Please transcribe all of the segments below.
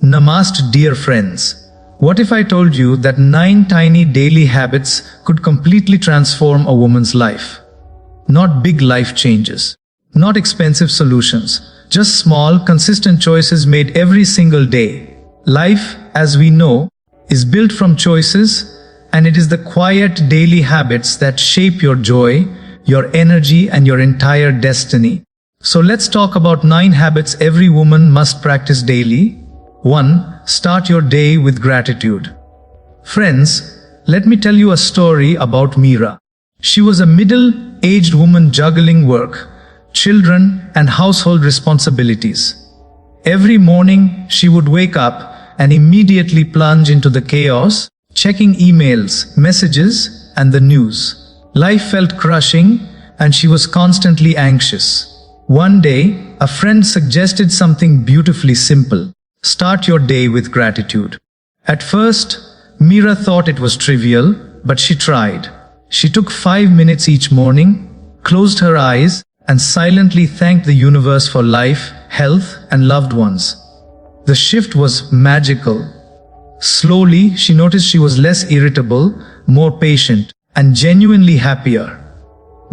Namaste, dear friends. What if I told you that 9 tiny daily habits could completely transform a woman's life? Not big life changes, not expensive solutions, just small, consistent choices made every single day. Life, as we know, is built from choices, and it is the quiet daily habits that shape your joy, your energy, and your entire destiny. So let's talk about 9 habits every woman must practice daily. 1. Start your day with gratitude. Friends, let me tell you a story about Meera. She was a middle-aged woman juggling work, children, and household responsibilities. Every morning, she would wake up and immediately plunge into the chaos, checking emails, messages, and the news. Life felt crushing, and she was constantly anxious. One day, a friend suggested something beautifully simple. Start your day with gratitude. At first, Meera thought it was trivial, but she tried. She took 5 minutes each morning, closed her eyes, and silently thanked the universe for life, health, and loved ones. The shift was magical. Slowly, she noticed she was less irritable, more patient, and genuinely happier.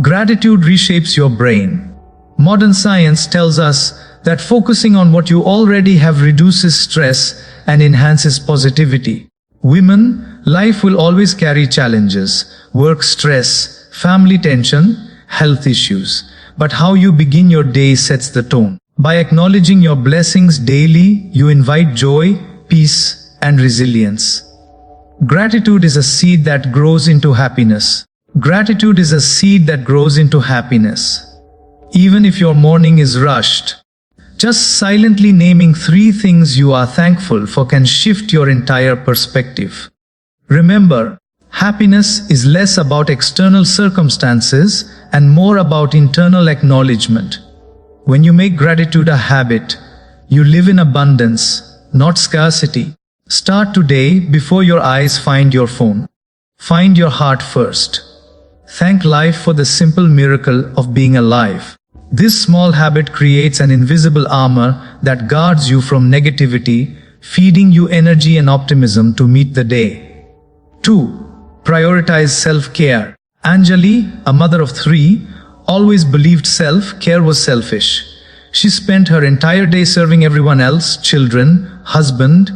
Gratitude reshapes your brain. Modern science tells us that focusing on what you already have reduces stress and enhances positivity. Women, life will always carry challenges, work stress, family tension, health issues. But how you begin your day sets the tone. By acknowledging your blessings daily, you invite joy, peace, and resilience. Gratitude is a seed that grows into happiness. Gratitude is a seed that grows into happiness. Even if your morning is rushed, just silently naming 3 things you are thankful for can shift your entire perspective. Remember, happiness is less about external circumstances and more about internal acknowledgement. When you make gratitude a habit, you live in abundance, not scarcity. Start today before your eyes find your phone. Find your heart first. Thank life for the simple miracle of being alive. This small habit creates an invisible armor that guards you from negativity, feeding you energy and optimism to meet the day. 2. Prioritize self-care. Anjali, a mother of 3, always believed self-care was selfish. She spent her entire day serving everyone else, children, husband,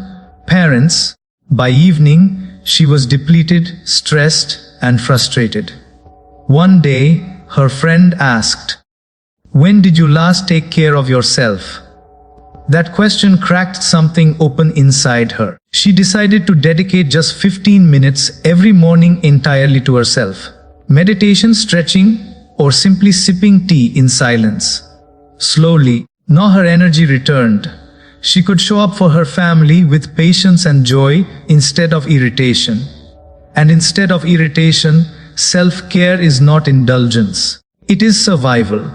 parents. By evening, she was depleted, stressed, and frustrated. One day, her friend asked, "When did you last take care of yourself?" That question cracked something open inside her. She decided to dedicate just 15 minutes every morning entirely to herself. Meditation, stretching, or simply sipping tea in silence. Slowly, now her energy returned. She could show up for her family with patience and joy instead of irritation. And instead of irritation, self-care is not indulgence. It is survival.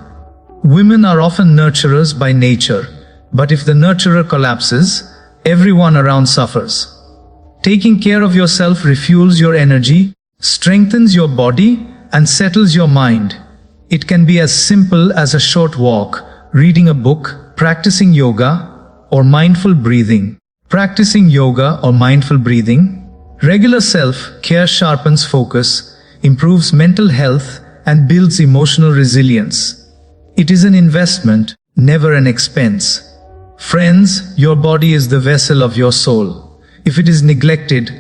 Women are often nurturers by nature, but if the nurturer collapses, everyone around suffers. Taking care of yourself refuels your energy, strengthens your body, and settles your mind. It can be as simple as a short walk, reading a book, practicing yoga, or mindful breathing. Practicing yoga or mindful breathing, regular self-care sharpens focus, improves mental health, and builds emotional resilience. It is an investment, never an expense. Friends, your body is the vessel of your soul. If it is neglected,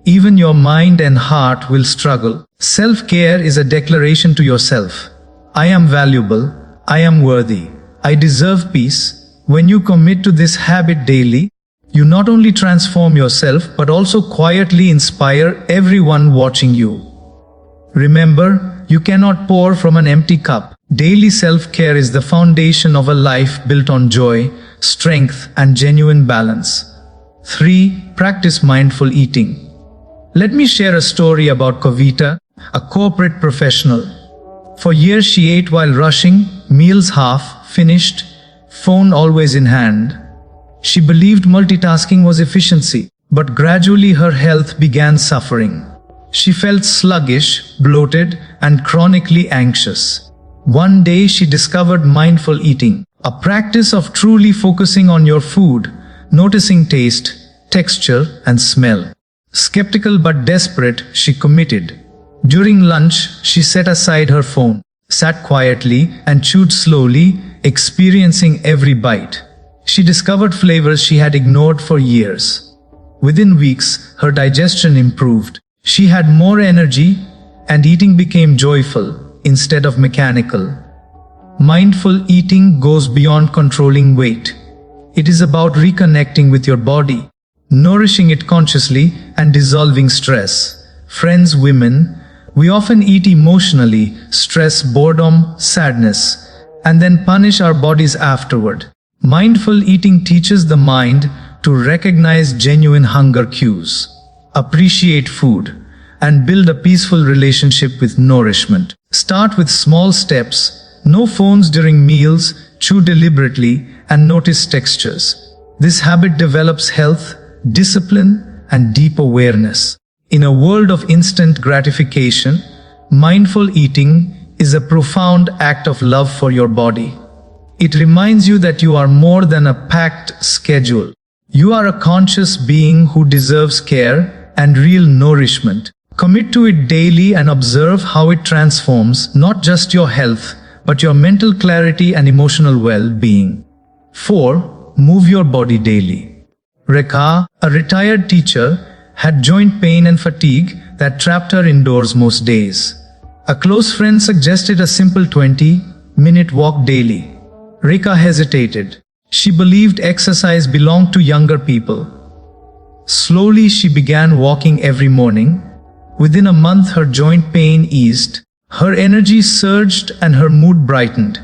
even your mind and heart will struggle. Self-care is a declaration to yourself. I am valuable, I am worthy, I deserve peace. When you commit to this habit daily, you not only transform yourself but also quietly inspire everyone watching you. Remember, you cannot pour from an empty cup. Daily self-care is the foundation of a life built on joy, strength, and genuine balance. 3. Practice mindful eating. Let me share a story about Kavita, a corporate professional. For years she ate while rushing, meals half finished, phone always in hand. She believed multitasking was efficiency, but gradually her health began suffering. She felt sluggish, bloated, and chronically anxious. One day she discovered mindful eating, a practice of truly focusing on your food, noticing taste, texture, and smell. Skeptical but desperate, she committed. During lunch, she set aside her phone, sat quietly, and chewed slowly, experiencing every bite. She discovered flavors she had ignored for years. Within weeks, her digestion improved. She had more energy, and eating became joyful instead of mechanical. Mindful eating goes beyond controlling weight. It is about reconnecting with your body, nourishing it consciously, and dissolving stress. Friends, women, we often eat emotionally, stress, boredom, sadness, and then punish our bodies afterward. Mindful eating teaches the mind to recognize genuine hunger cues, appreciate food, and build a peaceful relationship with nourishment. Start with small steps. No phones during meals, chew deliberately, and notice textures. This habit develops health, discipline, and deep awareness. In a world of instant gratification, mindful eating is a profound act of love for your body. It reminds you that you are more than a packed schedule. You are a conscious being who deserves care and real nourishment. Commit to it daily and observe how it transforms not just your health, but your mental clarity and emotional well-being. 4. Move your body daily. Rekha, a retired teacher, had joint pain and fatigue that trapped her indoors most days. A close friend suggested a simple 20-minute walk daily. Rekha hesitated. She believed exercise belonged to younger people. Slowly she began walking every morning. Within a month her joint pain eased. Her energy surged and her mood brightened.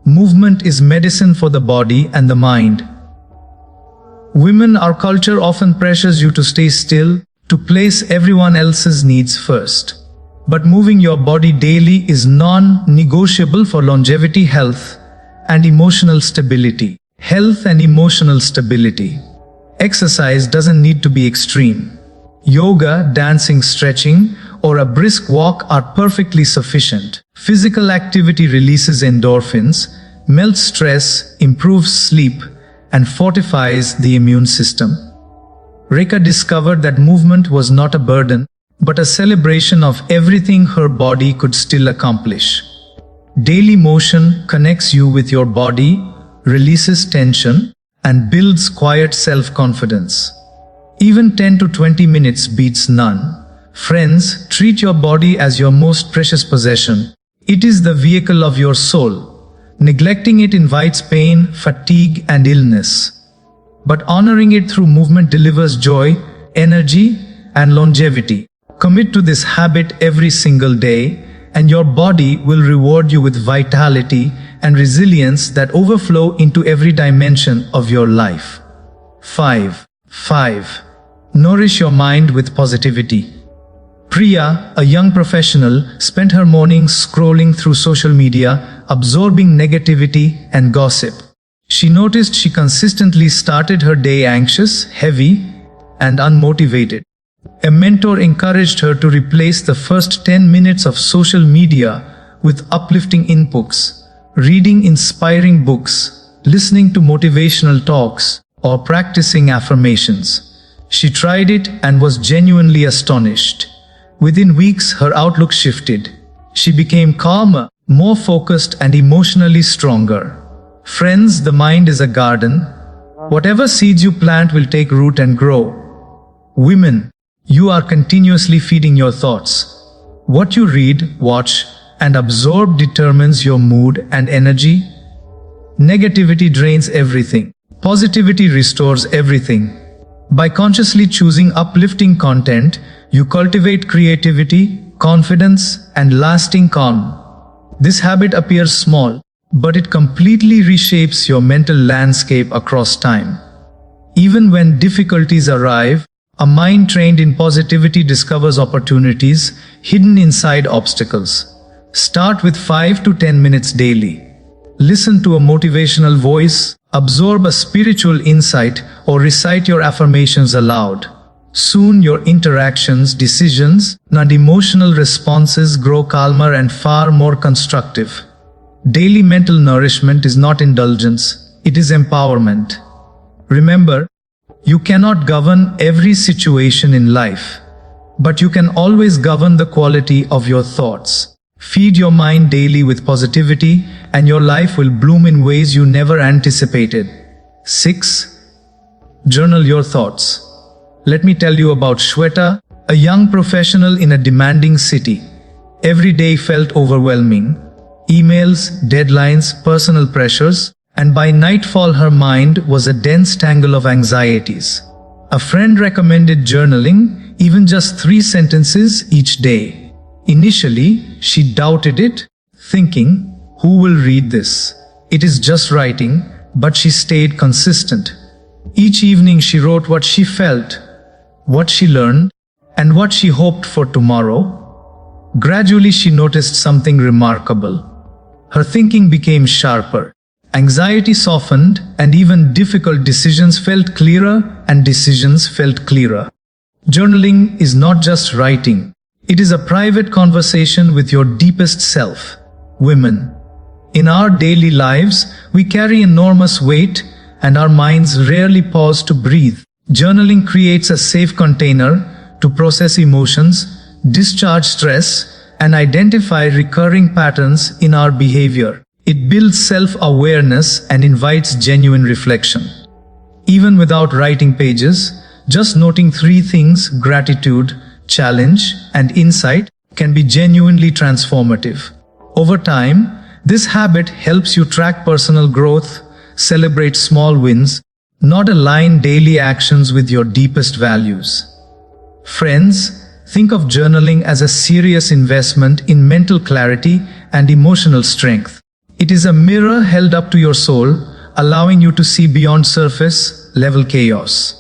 Movement is medicine for the body and the mind. Women, our culture often pressures you to stay still, to place everyone else's needs first. But moving your body daily is non-negotiable for longevity, health, and emotional stability. Health and emotional stability. Exercise doesn't need to be extreme. Yoga, dancing, stretching, or a brisk walk are perfectly sufficient. Physical activity releases endorphins, melts stress, improves sleep, and fortifies the immune system. Rekha discovered that movement was not a burden, but a celebration of everything her body could still accomplish. Daily motion connects you with your body, releases tension, and builds quiet self-confidence. Even 10 to 20 minutes beats none. Friends, treat your body as your most precious possession. It is the vehicle of your soul. Neglecting it invites pain, fatigue, and illness. But honoring it through movement delivers joy, energy, and longevity. Commit to this habit every single day, and your body will reward you with vitality and resilience that overflow into every dimension of your life. 5. Nourish your mind with positivity. Priya, a young professional, spent her mornings scrolling through social media, absorbing negativity and gossip. She noticed she consistently started her day anxious, heavy, and unmotivated. A mentor encouraged her to replace the first 10 minutes of social media with uplifting inputs, reading inspiring books, listening to motivational talks, or practicing affirmations. She tried it and was genuinely astonished. Within weeks, her outlook shifted. She became calmer, more focused, and emotionally stronger. Friends, the mind is a garden. Whatever seeds you plant will take root and grow. Women, you are continuously feeding your thoughts. What you read, watch, and absorb determines your mood and energy. Negativity drains everything. Positivity restores everything. By consciously choosing uplifting content, you cultivate creativity, confidence, and lasting calm. This habit appears small, but it completely reshapes your mental landscape across time. Even when difficulties arrive, a mind trained in positivity discovers opportunities hidden inside obstacles. Start with 5 to 10 minutes daily. Listen to a motivational voice, absorb a spiritual insight, or recite your affirmations aloud. Soon your interactions, decisions, and emotional responses grow calmer and far more constructive. Daily mental nourishment is not indulgence, it is empowerment. Remember, You cannot govern every situation in life, but you can always govern the quality of your thoughts. Feed your mind daily with positivity, and your life will bloom in ways you never anticipated. 6. Journal your thoughts. Let me tell you about Shweta, a young professional in a demanding city. Every day felt overwhelming. Emails, deadlines, personal pressures, and by nightfall her mind was a dense tangle of anxieties. A friend recommended journaling, even just 3 sentences each day. Initially, she doubted it, thinking, "Who will read this? It is just writing," but she stayed consistent. Each evening she wrote what she felt, what she learned, and what she hoped for tomorrow. Gradually she noticed something remarkable. Her thinking became sharper. Anxiety softened, and even difficult decisions felt clearer, and decisions felt clearer. Journaling is not just writing. It is a private conversation with your deepest self. Women. In our daily lives, we carry enormous weight, and our minds rarely pause to breathe. Journaling creates a safe container to process emotions, discharge stress, and identify recurring patterns in our behavior. It builds self-awareness and invites genuine reflection. Even without writing pages, just noting 3 things, gratitude, challenge, and insight, can be genuinely transformative. Over time, this habit helps you track personal growth, celebrate small wins, not align daily actions with your deepest values. Friends, think of journaling as a serious investment in mental clarity and emotional strength. It is a mirror held up to your soul, allowing you to see beyond surface-level chaos.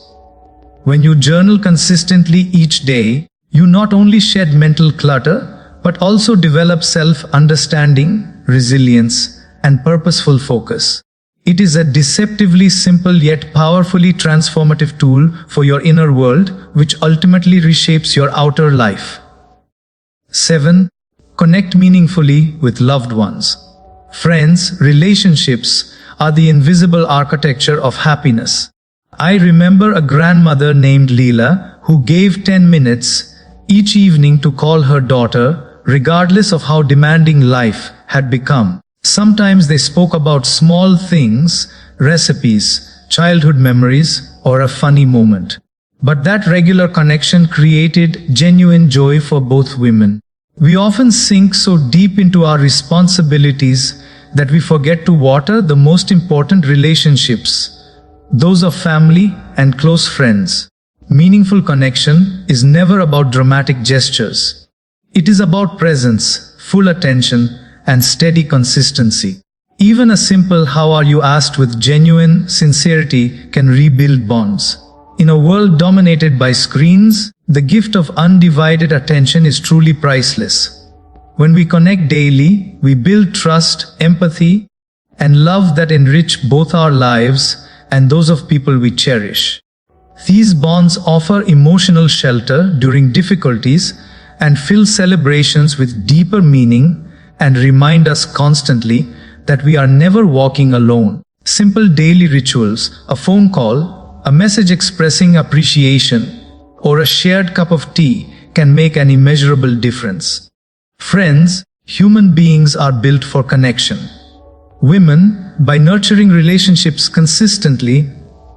When you journal consistently each day, you not only shed mental clutter, but also develop self-understanding, resilience, and purposeful focus. It is a deceptively simple yet powerfully transformative tool for your inner world, which ultimately reshapes your outer life. 7. Connect meaningfully with loved ones. Friends, relationships are the invisible architecture of happiness. I remember a grandmother named Leela who gave 10 minutes each evening to call her daughter, regardless of how demanding life had become. Sometimes they spoke about small things, recipes, childhood memories, or a funny moment. But that regular connection created genuine joy for both women. We often sink so deep into our responsibilities that we forget to water the most important relationships, those of family and close friends. Meaningful connection is never about dramatic gestures. It is about presence, full attention, and steady consistency. Even a simple "How are you?" asked with genuine sincerity can rebuild bonds. In a world dominated by screens, the gift of undivided attention is truly priceless. When we connect daily, we build trust, empathy, and love that enrich both our lives and those of people we cherish. These bonds offer emotional shelter during difficulties and fill celebrations with deeper meaning and remind us constantly that we are never walking alone. Simple daily rituals, a phone call, a message expressing appreciation, or a shared cup of tea can make an immeasurable difference. Friends, human beings are built for connection. Women, by nurturing relationships consistently,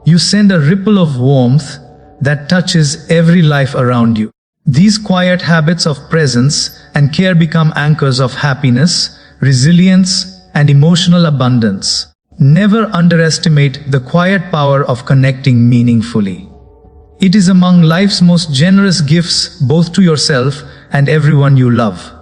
you send a ripple of warmth that touches every life around you. These quiet habits of presence and care become anchors of happiness, resilience, and emotional abundance. Never underestimate the quiet power of connecting meaningfully. It is among life's most generous gifts, both to yourself and everyone you love.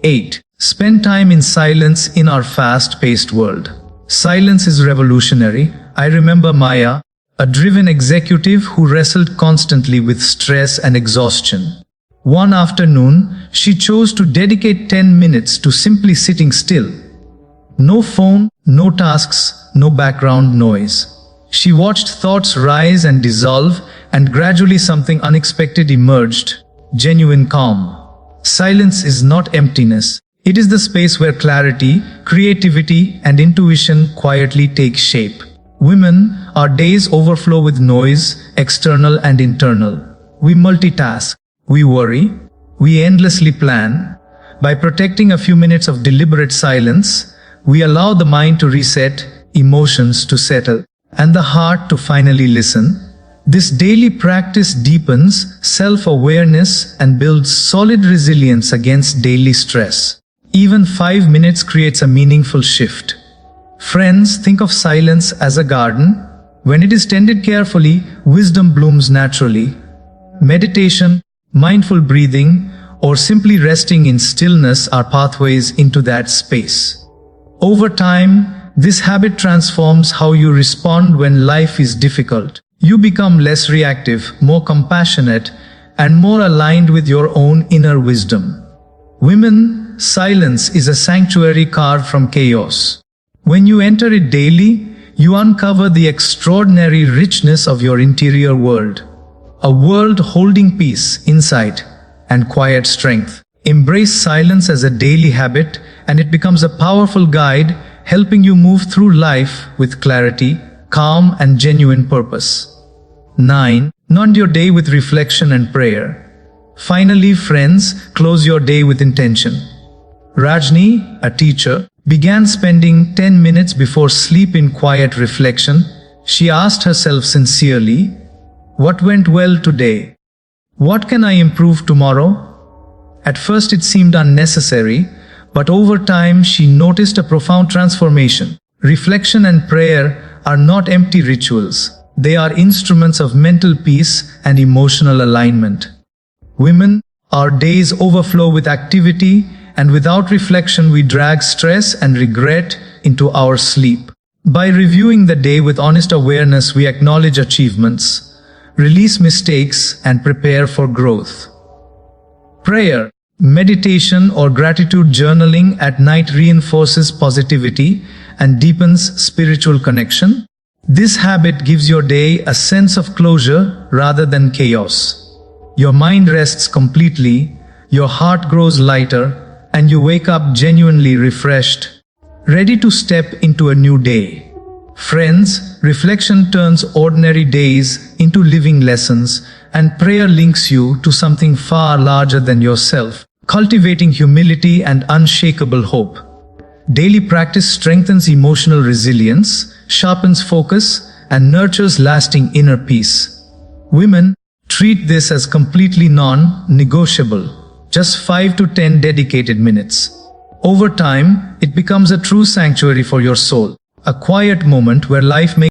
8. Spend time in silence in our fast-paced world. Silence is revolutionary. I remember Maya, a driven executive who wrestled constantly with stress and exhaustion. One afternoon, she chose to dedicate 10 minutes to simply sitting still. No phone, no tasks, no background noise. She watched thoughts rise and dissolve, and gradually something unexpected emerged: genuine calm. Silence is not emptiness. It is the space where clarity, creativity, and intuition quietly take shape. Women, our days overflow with noise, external and internal. We multitask, we worry, we endlessly plan. By protecting a few minutes of deliberate silence, we allow the mind to reset, emotions to settle, and the heart to finally listen. This daily practice deepens self-awareness and builds solid resilience against daily stress. Even 5 minutes creates a meaningful shift. Friends, think of silence as a garden. When it is tended carefully, wisdom blooms naturally. Meditation, mindful breathing, or simply resting in stillness are pathways into that space. Over time, this habit transforms how you respond when life is difficult. You become less reactive, more compassionate, and more aligned with your own inner wisdom. Women, silence is a sanctuary carved from chaos. When you enter it daily, you uncover the extraordinary richness of your interior world. A world holding peace, insight, and quiet strength. Embrace silence as a daily habit, and it becomes a powerful guide helping you move through life with clarity, calm, and genuine purpose. 9. End your day with reflection and prayer. Finally, friends, close your day with intention. Rajni, a teacher, began spending 10 minutes before sleep in quiet reflection. She asked herself sincerely, "What went well today? What can I improve tomorrow?" At first it seemed unnecessary, but over time she noticed a profound transformation. Reflection and prayer are not empty rituals. They are instruments of mental peace and emotional alignment. Women, our days overflow with activity, and without reflection we drag stress and regret into our sleep. By reviewing the day with honest awareness, we acknowledge achievements, release mistakes, and prepare for growth. Prayer, meditation, or gratitude journaling at night reinforces positivity and deepens spiritual connection. This habit gives your day a sense of closure rather than chaos. Your mind rests completely, your heart grows lighter, and you wake up genuinely refreshed, ready to step into a new day. Friends, reflection turns ordinary days into living lessons, and prayer links you to something far larger than yourself, cultivating humility and unshakable hope. Daily practice strengthens emotional resilience, sharpens focus, and nurtures lasting inner peace. Women, treat this as completely non-negotiable. Just 5 to 10 dedicated minutes. Over time, it becomes a true sanctuary for your soul, a quiet moment where life makes